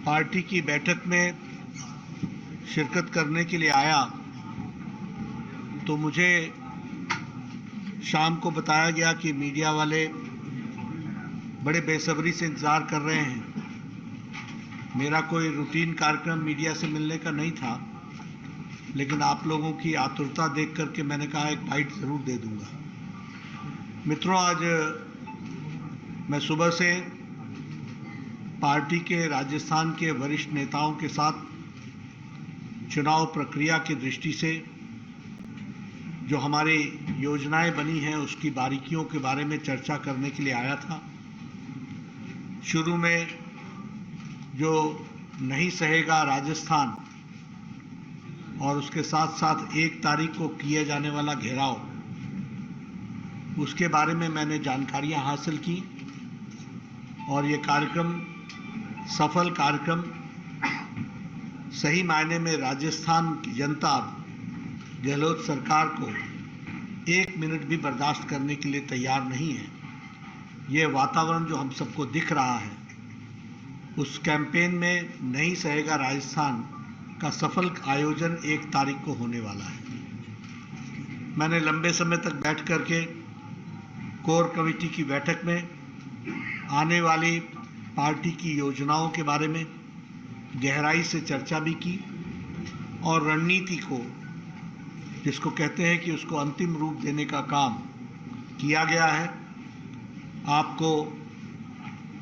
Party की बैठक में शिरकत करने के लिए आया तो मुझे शाम को बताया गया कि मीडिया वाले बड़े बेसब्री से इंतज़ार कर रहे हैं। मेरा कोई रूटीन कार्यक्रम मीडिया से मिलने का नहीं था, लेकिन आप लोगों की आतुरता देख करके मैंने कहा एक बाइट ज़रूर दे दूंगा। मित्रों, आज मैं सुबह से पार्टी के राजस्थान के वरिष्ठ नेताओं के साथ चुनाव प्रक्रिया की दृष्टि से जो हमारी योजनाएं बनी हैं उसकी बारीकियों के बारे में चर्चा करने के लिए आया था। शुरू में जो नहीं सहेगा राजस्थान और उसके साथ साथ 1 तारीख को किए जाने वाला घेराव, उसके बारे में मैंने जानकारियां हासिल की और ये कार्यक्रम सफल कार्यक्रम सही मायने में राजस्थान की जनता गहलोत सरकार को 1 मिनट भी बर्दाश्त करने के लिए तैयार नहीं है। ये वातावरण जो हम सबको दिख रहा है, उस कैंपेन में नहीं सहेगा राजस्थान का सफल आयोजन 1 तारीख को होने वाला है। मैंने लंबे समय तक बैठ करके कोर कमेटी की बैठक में आने वाली पार्टी की योजनाओं के बारे में गहराई से चर्चा भी की और रणनीति को, जिसको कहते हैं कि उसको अंतिम रूप देने का काम किया गया है। आपको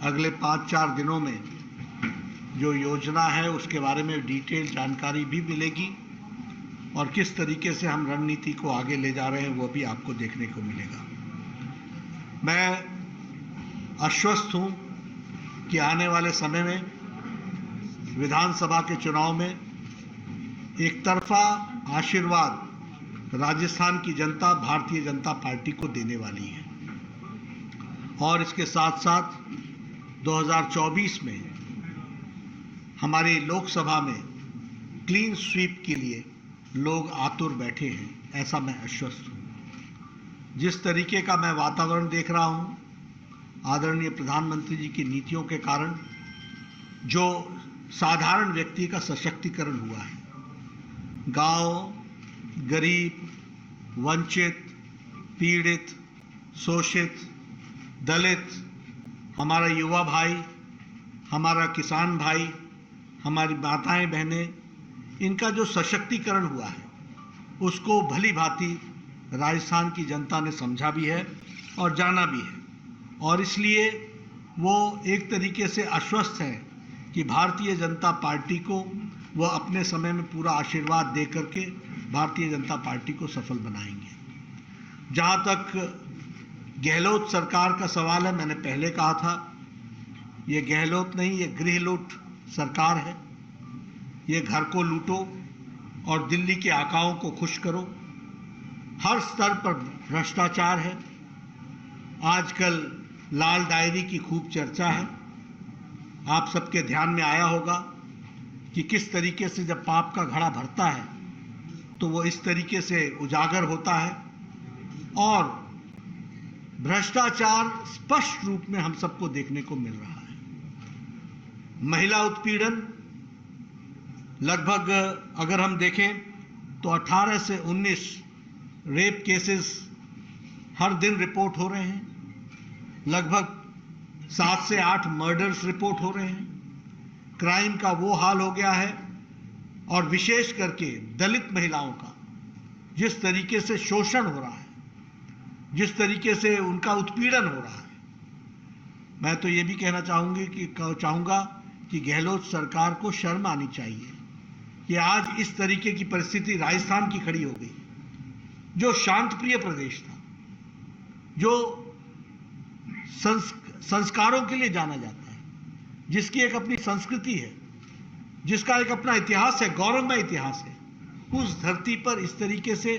अगले 5-4 दिनों में जो योजना है उसके बारे में डिटेल जानकारी भी मिलेगी और किस तरीके से हम रणनीति को आगे ले जा रहे हैं वो भी आपको देखने को मिलेगा। मैं आश्वस्त हूं कि आने वाले समय में विधानसभा के चुनाव में एक तरफा आशीर्वाद राजस्थान की जनता भारतीय जनता पार्टी को देने वाली है और इसके साथ साथ 2024 में हमारी लोकसभा में क्लीन स्वीप के लिए लोग आतुर बैठे हैं, ऐसा मैं आश्वस्त हूं। जिस तरीके का मैं वातावरण देख रहा हूं, आदरणीय प्रधानमंत्री जी की नीतियों के कारण जो साधारण व्यक्ति का सशक्तिकरण हुआ है, गांव, गरीब, वंचित, पीड़ित, शोषित, दलित, हमारा युवा भाई, हमारा किसान भाई, हमारी माताएं बहनें, इनका जो सशक्तिकरण हुआ है उसको भली भांति राजस्थान की जनता ने समझा भी है और जाना भी है और इसलिए वो एक तरीके से आश्वस्त है कि भारतीय जनता पार्टी को वो अपने समय में पूरा आशीर्वाद दे करके भारतीय जनता पार्टी को सफल बनाएंगे। जहाँ तक गहलोत सरकार का सवाल है, मैंने पहले कहा था, ये गहलोत नहीं, ये गृह लूट सरकार है। ये घर को लूटो और दिल्ली के आकाओं को खुश करो। हर स्तर पर भ्रष्टाचार है। आजकल लाल डायरी की खूब चर्चा है। आप सबके ध्यान में आया होगा कि किस तरीके से जब पाप का घड़ा भरता है तो वो इस तरीके से उजागर होता है और भ्रष्टाचार स्पष्ट रूप में हम सबको देखने को मिल रहा है। महिला उत्पीड़न लगभग अगर हम देखें तो 18 से 19 रेप केसेस हर दिन रिपोर्ट हो रहे हैं। लगभग 7 से 8 मर्डर्स रिपोर्ट हो रहे हैं। क्राइम का वो हाल हो गया है और विशेष करके दलित महिलाओं का जिस तरीके से शोषण हो रहा है, जिस तरीके से उनका उत्पीड़न हो रहा है, मैं तो ये भी कहना चाहूँगा कि गहलोत सरकार को शर्म आनी चाहिए कि आज इस तरीके की परिस्थिति राजस्थान की खड़ी हो गई, जो शांत प्रिय प्रदेश था, जो संस्कारों के लिए जाना जाता है, जिसकी एक अपनी संस्कृति है, जिसका एक अपना इतिहास है, गौरवमय इतिहास है, उस धरती पर इस तरीके से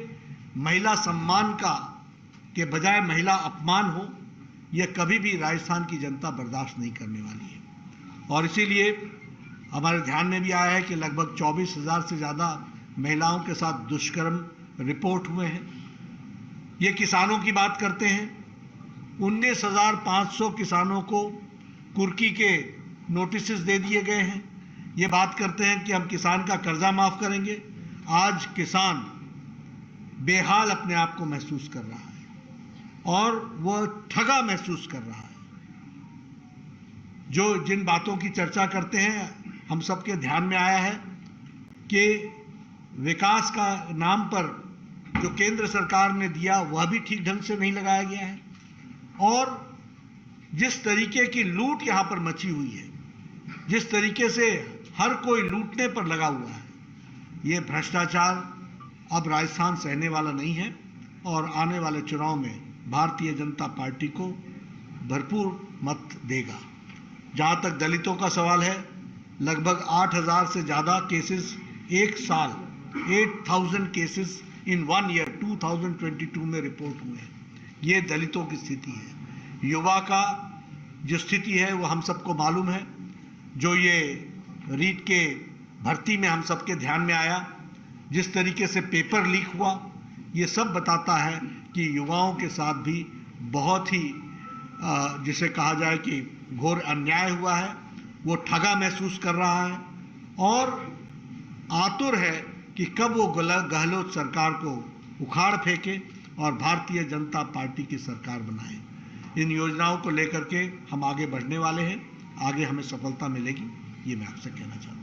महिला सम्मान का के बजाय महिला अपमान हो, यह कभी भी राजस्थान की जनता बर्दाश्त नहीं करने वाली है। और इसीलिए हमारे ध्यान में भी आया है कि लगभग 24,000 से ज़्यादा महिलाओं के साथ दुष्कर्म रिपोर्ट हुए हैं। ये किसानों की बात करते हैं, 19,500 किसानों को कुर्की के नोटिस दे दिए गए हैं, ये बात करते हैं कि हम किसान का कर्जा माफ करेंगे। आज किसान बेहाल अपने आप को महसूस कर रहा है और वह ठगा महसूस कर रहा है। जो जिन बातों की चर्चा करते हैं, हम सबके ध्यान में आया है कि विकास का नाम पर जो केंद्र सरकार ने दिया वह भी ठीक ढंग से नहीं लगाया गया है, और जिस तरीके की लूट यहां पर मची हुई है, जिस तरीके से हर कोई लूटने पर लगा हुआ है, ये भ्रष्टाचार अब राजस्थान सहने वाला नहीं है। और आने वाले चुनाव में भारतीय जनता पार्टी को भरपूर मत देगा। जहां तक दलितों का सवाल है, लगभग 8,000 से ज़्यादा केसेस एक साल, 8,000 केसेस इन 1 ईयर 2022 में रिपोर्ट हुए हैं। ये दलितों की स्थिति है। युवा का जो स्थिति है वो हम सबको मालूम है। जो ये रीट के भर्ती में हम सबके ध्यान में आया, जिस तरीके से पेपर लीक हुआ, ये सब बताता है कि युवाओं के साथ भी बहुत ही जिसे कहा जाए कि घोर अन्याय हुआ है। वो ठगा महसूस कर रहा है और आतुर है कि कब वो गहलोत सरकार को उखाड़ फेंके और भारतीय जनता पार्टी की सरकार बनाए। इन योजनाओं को लेकर के हम आगे बढ़ने वाले हैं। आगे हमें सफलता मिलेगी, ये मैं आपसे कहना चाहता हूँ।